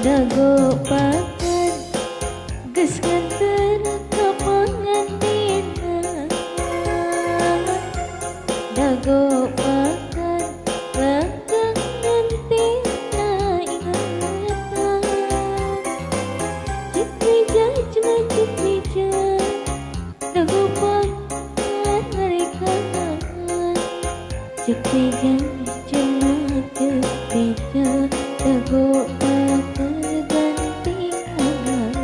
dago pakan geus nganter ka pangantina, dago pakan langkah ngantina ingatan, cik meja cenah cik meja dago pakan ngarekanan, cik meja cenah cik meja dago pakan gantingan,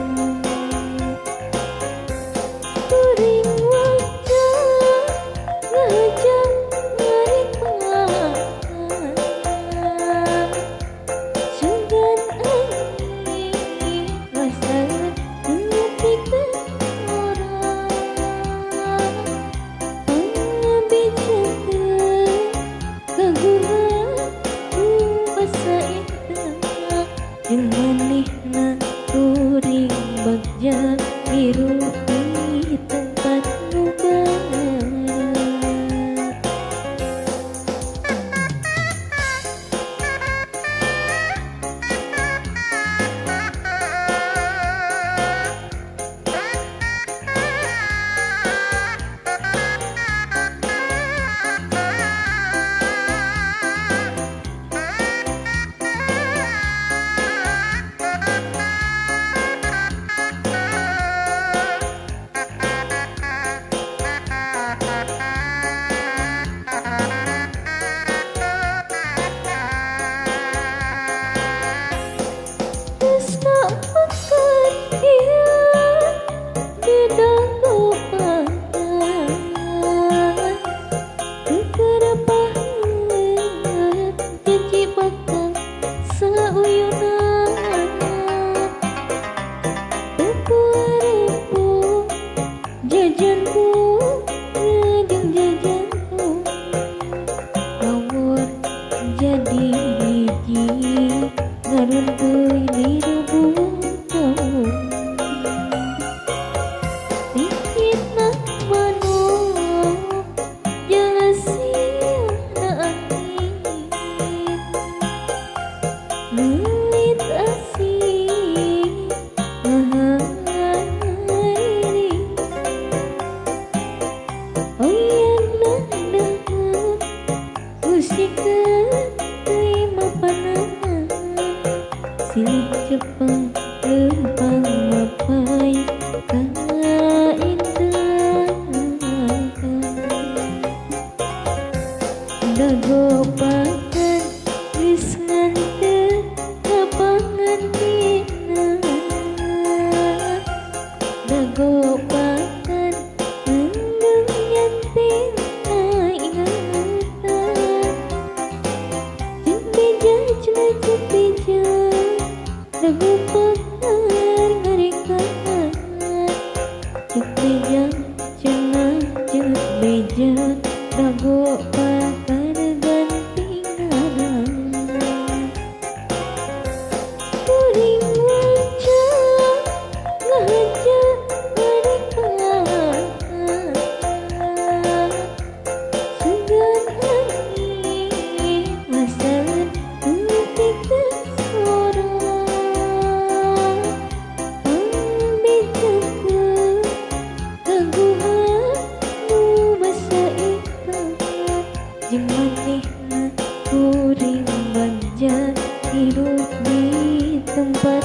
kuring wajah ngajak ngarekanan, sugan angin wasar tepikeun orang, pangabicakeun kaguran basa indah jeung manehna kuring bagja hirup di tempat nu barat. Jadi hiji ngaruntuy di lubuk kaum, dikitna manuk jeung siana angin, leuwit asih ngahari, oyana dahareun usikeun terima panangan, silih cepeng lempang mapai kaindahan, dago pakan geus nganter ka pangantina, dago pakan endung nyantina ingatan, cik meja cenah cik meja dago pakan ngarekanan, cik meja cenah cik meja dago pakan gantingan, kuring wajah ngajak ngarekanan, sugan angin wasar tepikeun orang, pangabicakeun kaguhan nu basa indah jeung manehna kuring bagja hirup di tempat